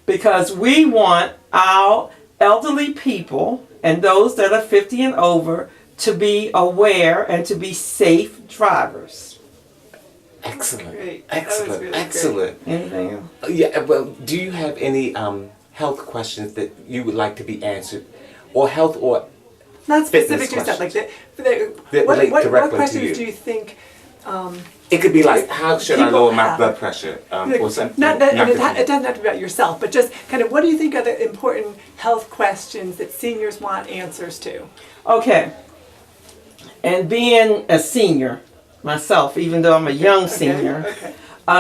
because we want our elderly people and those that are 50 and over to be aware and to be safe drivers. Excellent. Great. Excellent. Really Excellent. Anything else? Yeah, well, do you have any health questions that you would like to be answered? Or health or Not specific fitness to yourself. Like that relate what directly to questions you? do you think? It could be like, how should I People lower my have- blood pressure? Or something. Not that, and Not it doesn't have to be about yourself, but just kind of what do you think are the important health questions that seniors want answers to? Okay. And being a senior myself, even though I'm a young senior, Okay.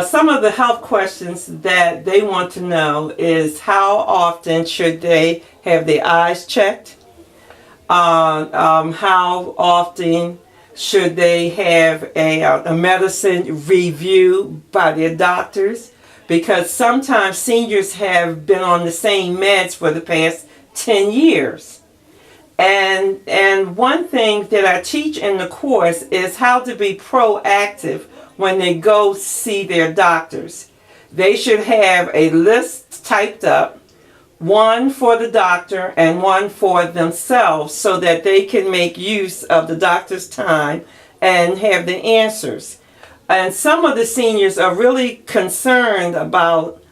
some of the health questions that they want to know is how often should they have their eyes checked? How often should they have a medicine review by their doctors? Because sometimes seniors have been on the same meds for the past 10 years. And one thing that I teach in the course is how to be proactive when they go see their doctors. They should have a list typed up, one for the doctor and one for themselves, so that they can make use of the doctor's time and have the answers. And some of the seniors are really concerned about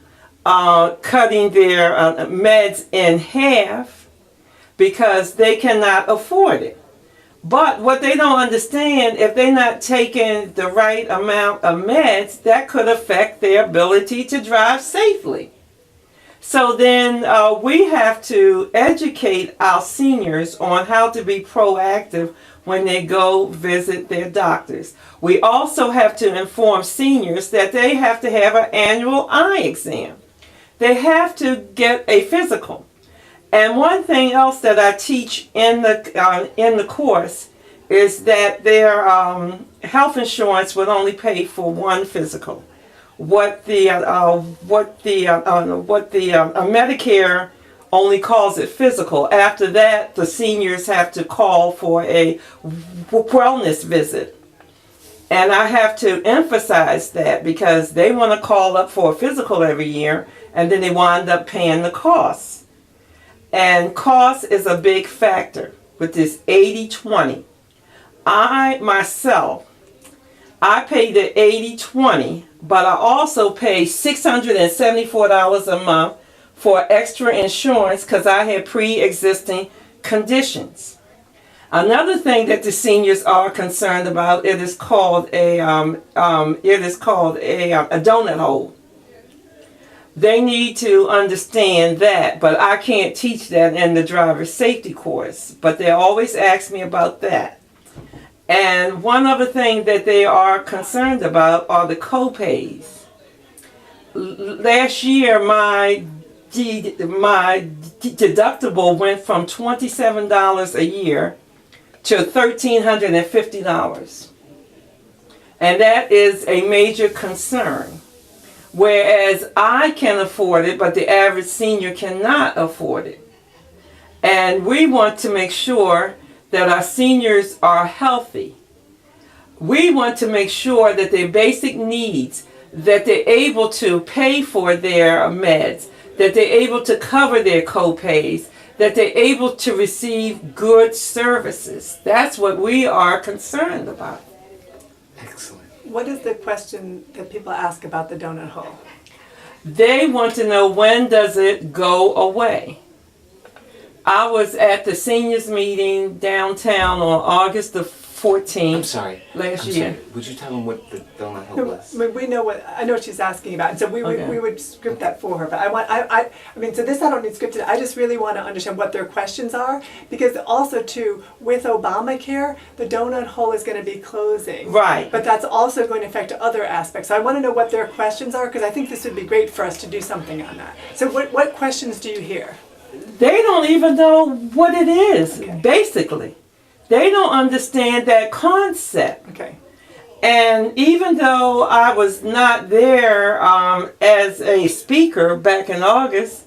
cutting their meds in half because they cannot afford it. But what they don't understand, if they're not taking the right amount of meds, that could affect their ability to drive safely. So then we have to educate our seniors on how to be proactive when they go visit their doctors. We also have to inform seniors that they have to have an annual eye exam. They have to get a physical. And one thing else that I teach in the course is that their health insurance would only pay for one physical. What the Medicare only calls it physical. After that, the seniors have to call for a wellness visit. And I have to emphasize that because they want to call up for a physical every year and then they wind up paying the costs. And cost is a big factor with this 80-20. I pay the 80-20, but I also pay $674 a month for extra insurance because I had pre-existing conditions. Another thing that the seniors are concerned about, it is called a donut hole. They need to understand that, but I can't teach that in the driver's safety course. But they always ask me about that. And one other thing that they are concerned about are the co-pays. Last year, my deductible went from $27 a year to $1,350. And that is a major concern. Whereas I can afford it, but the average senior cannot afford it. And we want to make sure that our seniors are healthy. We want to make sure that their basic needs, that they're able to pay for their meds, that they're able to cover their co-pays, that they're able to receive good services. That's what we are concerned about. Excellent. What is the question that people ask about the donut hole? They want to know, when does it go away? I was at the seniors meeting downtown on August the 14th. I'm sorry. Last year. Sorry. Would you tell them what the donut hole was? We know I know what she's asking about, and so we would script that for her. But I mean, so this I don't need scripted. I just really want to understand what their questions are, because also too, with Obamacare, the donut hole is going to be closing. Right. But that's also going to affect other aspects. So I want to know what their questions are, because I think this would be great for us to do something on that. So what questions do you hear? They don't even know what it is, Okay. basically. They don't understand that concept. Okay. And even though I was not there as a speaker back in August,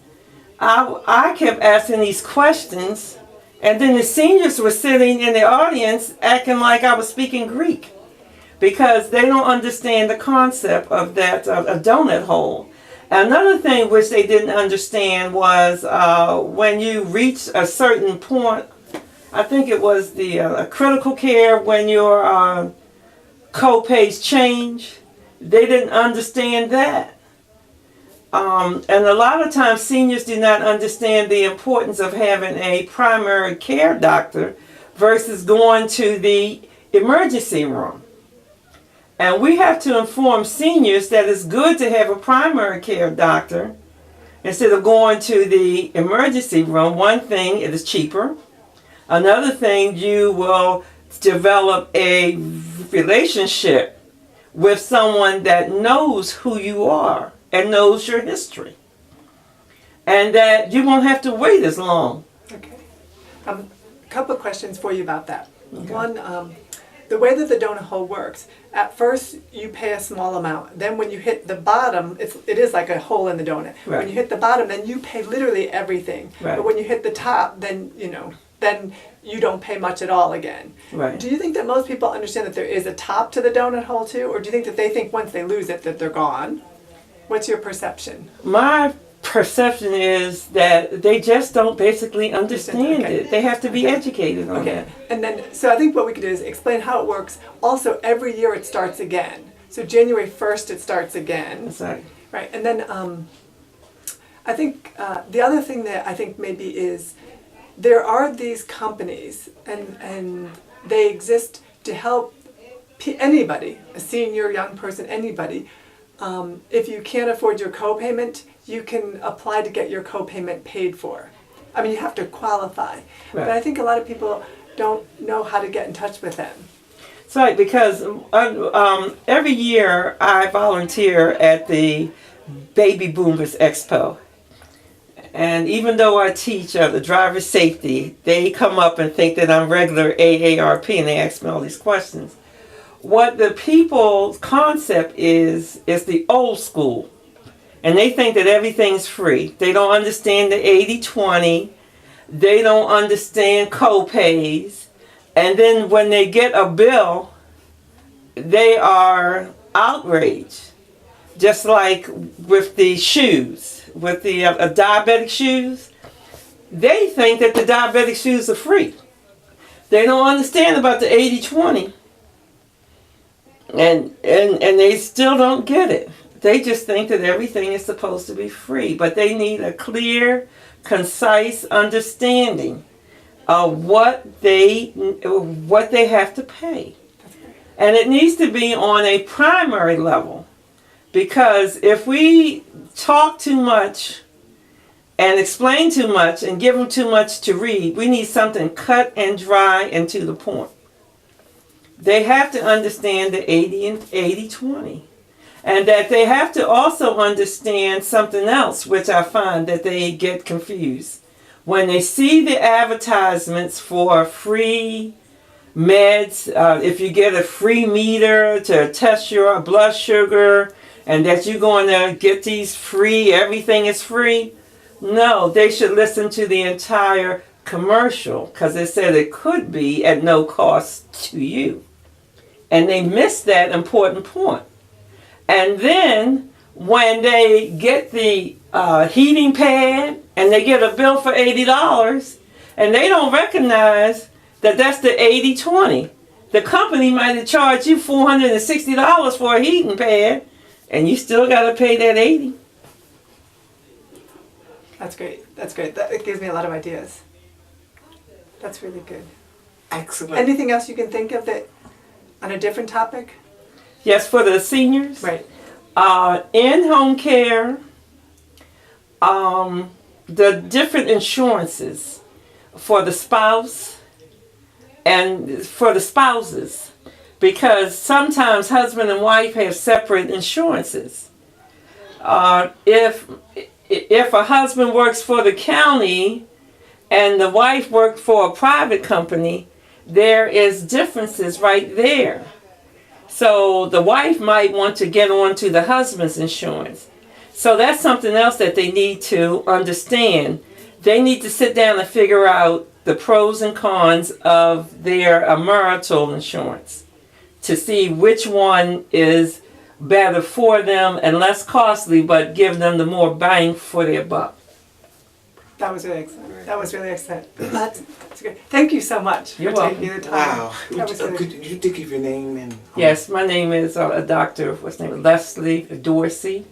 I kept asking these questions, and then the seniors were sitting in the audience acting like I was speaking Greek because they don't understand the concept of that a donut hole. Another thing which they didn't understand was when you reach a certain point, I think it was the critical care, when your co-pays change, they didn't understand that. And a lot of times seniors do not understand the importance of having a primary care doctor versus going to the emergency room. And we have to inform seniors that it's good to have a primary care doctor instead of going to the emergency room. One thing, it is cheaper. Another thing, you will develop a relationship with someone that knows who you are and knows your history. And that you won't have to wait as long. Okay. A couple of questions for you about that. Okay. One, the way that the donut hole works, at first you pay a small amount. Then when you hit the bottom, it is like a hole in the donut. Right. When you hit the bottom, then you pay literally everything. Right. But when you hit the top, then then you don't pay much at all again. Right. Do you think that most people understand that there is a top to the donut hole too? Or do you think that they think once they lose it that they're gone? What's your perception? My perception is that they just don't basically understand Okay. it. They have to be educated on Okay, that. and then, so I think what we could do is explain how it works. Also, every year it starts again. So January 1st it starts again. That's right. Right, and then I think the other thing that I think maybe is there are these companies and they exist to help anybody, a senior, young person, anybody. If you can't afford your copayment, you can apply to get your copayment paid for. I mean, you have to qualify. Right. But I think a lot of people don't know how to get in touch with them. It's right, because every year I volunteer at the Baby Boomers Expo. And even though I teach the driver safety, they come up and think that I'm regular AARP and they ask me all these questions. What the people's concept is the old school. And they think that everything's free. They don't understand the 80-20. They don't understand co-pays. And then when they get a bill, they are outraged. Just like with the shoes, with the diabetic shoes. They think that the diabetic shoes are free. They don't understand about the 80-20. And they still don't get it. They just think that everything is supposed to be free, but they need a clear, concise understanding of what they have to pay. And it needs to be on a primary level, because if we talk too much and explain too much and give them too much to read, we need something cut and dry and to the point. They have to understand the 80 and 80-20. And that they have to also understand something else, which I find that they get confused. When they see the advertisements for free meds, if you get a free meter to test your blood sugar, and that you're going to get these free, everything is free. No, they should listen to the entire commercial, because it said it could be at no cost to you. And they miss that important point. And then when they get the heating pad and they get a bill for $80 and they don't recognize that that's the 80-20. The company might have charged you $460 for a heating pad and you still got to pay that $80. That's great. That's great. That gives me a lot of ideas. That's really good. Excellent. Anything else you can think of that on a different topic? Yes, for the seniors. Right. In-home care, the different insurances for the spouse and for the spouses, because sometimes husband and wife have separate insurances. If a husband works for the county and the wife worked for a private company, there is differences right there. So the wife might want to get on to the husband's insurance. So that's something else that they need to understand. They need to sit down and figure out the pros and cons of their marital insurance to see which one is better for them and less costly, but give them the more bang for their buck. That was really excellent. That was really excellent. That's good. Thank you so much You're for taking welcome. the time. Wow. That was really Could you give your name and Yes, my name is Dr. Leslie Dorsey.